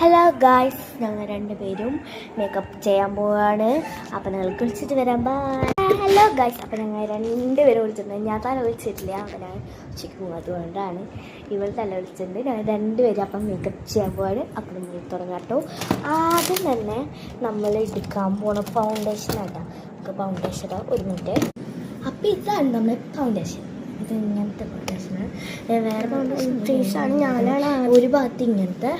Hello guys, ഞങ്ങൾ രണ്ടുപേരും makeup ചെയ്യാൻ പോവാണ്. അപ്പം ഞങ്ങൾ കുളിച്ചിട്ട് വരാം. ബൈ. ഹലോ ഗായ്സ്, അപ്പം ഞങ്ങൾ രണ്ടുപേരും വിളിച്ചിട്ടുണ്ട്. ഞാൻ തല വിളിച്ചിട്ടില്ല, അപ്പം ഞാൻ ഉച്ചയ്ക്ക് പോകും. അതുകൊണ്ടാണ് ഇവൾ തല വിളിച്ചിട്ടുണ്ട്. ഞങ്ങൾ രണ്ടുപേരും അപ്പം മേക്കപ്പ് ചെയ്യാൻ പോവാണ്. അപ്പം നമ്മൾ തുടങ്ങാം കേട്ടോ. ആദ്യം തന്നെ നമ്മൾ എടുക്കാൻ പോണ ഫൗണ്ടേഷൻ ആയിട്ടാണ്. നമുക്ക് ഫൗണ്ടേഷൻ ഒരു മിനിറ്റ്. അപ്പം ഇതാണ് നമ്മൾ ഫൗണ്ടേഷൻ. ഇത് ഇങ്ങനത്തെ ഫൗണ്ടേഷനാണ്. വേറെ ഫൗണ്ടേഷൻ ഞാനാണ് ഒരു ഭാഗത്ത് ഇങ്ങനത്തെ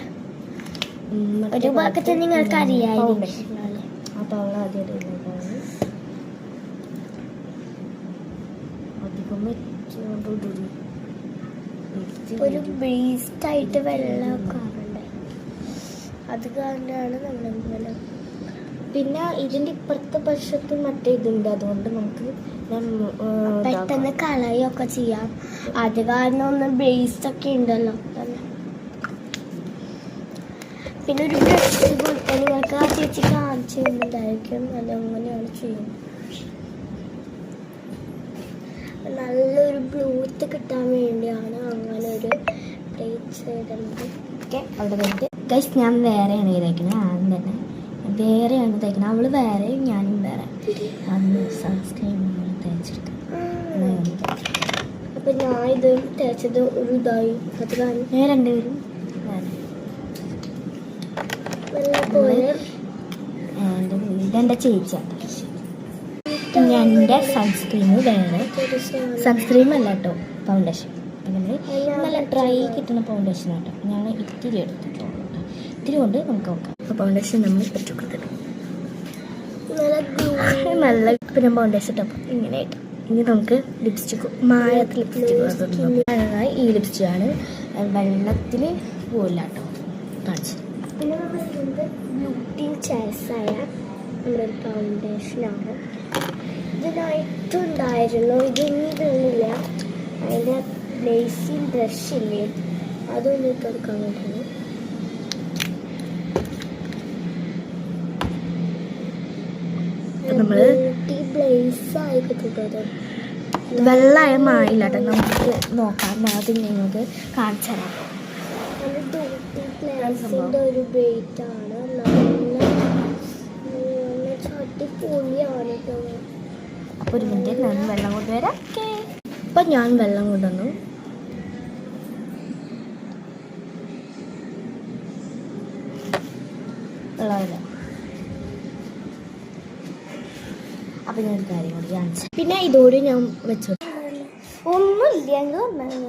ഒരു ഭാഗത്ത് നിങ്ങൾക്ക് അറിയാം. അപ്പോൾ അവൾ ആദ്യം ഒരു ബ്രീസ്റ്റായിട്ട് വെള്ളമൊക്കെ ആവണ്ടേ, അത് കാരണമാണ് നമ്മളിങ്ങനെ. പിന്നെ ഇതിൻ്റെ ഇപ്പുറത്തെ പക്ഷത്ത് മറ്റേ ഇതുണ്ട്, അതുകൊണ്ട് നമുക്ക് പെട്ടെന്ന് കളയൊക്കെ ചെയ്യാം. അത് കാരണം ഒന്ന് ബ്രേസ്റ്റൊക്കെ ഉണ്ടല്ലോ. പിന്നെ ഒരു ബ്രഷ് കൊടുത്താൽ നിങ്ങൾക്ക് ആ ചേച്ചി കാണിച്ചു തരുന്നുണ്ടായിരിക്കും. അത് അങ്ങനെയാണ് ചെയ്യുന്നത്. നല്ലൊരു ബ്ലൂത്ത് കിട്ടാൻ വേണ്ടിയാണ് അങ്ങനെ ഒരു ബ്രേക്ക് ചെയ്തിരുന്നത്. ഓക്കെ, അവിടെ കഴിഞ്ഞിട്ട് ഗൈസ് ഞാൻ വേറെയാണ് തയ്ക്കുന്നത്. ആദ്യം തന്നെ വേറെയാണ് തയ്ക്കുന്നത്. അവൾ വേറെ, ഞാനും വേറെ. അന്ന് സൺസ്ക്രീൻ തയ്ച്ചെടുക്കും. അപ്പം ഞാൻ ഇത് തേച്ചത് ഒരു ഇതായി. അത് കാരണം ഞാൻ രണ്ടുപേരും ഇതെൻ്റെ ചേച്ചിയാണ്. എൻ്റെ സൺസ്ക്രീം വേറെ, സൺസ്ക്രീം അല്ല കേട്ടോ, ഫൗണ്ടേഷൻ. നമ്മൾ നല്ല ഡ്രൈ കിട്ടുന്ന ഫൗണ്ടേഷൻ ആട്ടോ. ഞാൻ ഇത്തിരി എടുത്തിട്ടുള്ളൂ കേട്ടോ. ഇത്തിരി കൊണ്ട് നമുക്ക് നോക്കാം. അപ്പോൾ ഫൗണ്ടേഷൻ നമ്മൾ ഇട്ട് കൊടുത്തിട്ട് നല്ല പിന്നെ ഫൗണ്ടേഷൻ ഇട്ടപ്പോൾ ഇങ്ങനെ ആയിട്ട്. ഇനി നമുക്ക് ലിപ്സ്റ്റിക്ക്, മായത്ത് ലിപ്സ്റ്റിക്ക്. അതായത് ഈ ലിപ്സ്റ്റിക്കാണ്, വെള്ളത്തിൽ പോയില്ല കേട്ടോ, കാണിച്ചത്. പിന്നെ നമ്മൾ ഇതിൻ്റെ ബ്യൂട്ടി ചോയ്സായ നമ്മുടെ ഫൗണ്ടേഷനാണ്. ഇതിനായിട്ടുണ്ടായിരുന്നു, ഇതൊന്നും ഇതൊന്നുമില്ല. അതിൻ്റെ ബ്ലേസിങ് ബ്രഷില്ലേ, അതൊന്നും ഇട്ട് കൊടുക്കാൻ വേണ്ടിയാണ്. നമ്മൾ ബ്ലേസായി കിട്ടുന്നത് വെള്ളമായ മായില്ല കേട്ടോ. നമുക്ക് നോക്കാം, ആദ്യം നിങ്ങൾക്ക് കാണിച്ചു തരാം. ബ്ലേസിൻ്റെ ഒരു ബ്രേറ്റാണ്, നല്ല ചട്ടിപ്പൊളിയാണ് കേട്ടോ. അപ്പോൾ ഒരു മിനിറ്റ് ഞാൻ വെള്ളം കൊണ്ടുവരാം. ഓക്കെ, അപ്പം ഞാൻ വെള്ളം കൊണ്ടുവന്നു. വെള്ളമില്ല. അപ്പം ഞാൻ ഒരു കാര്യം കൂടി കാണിച്ചു. പിന്നെ ഇതോടെ ഞാൻ വെച്ചു. ഒന്നുമില്ല എന്ന് പറഞ്ഞാൽ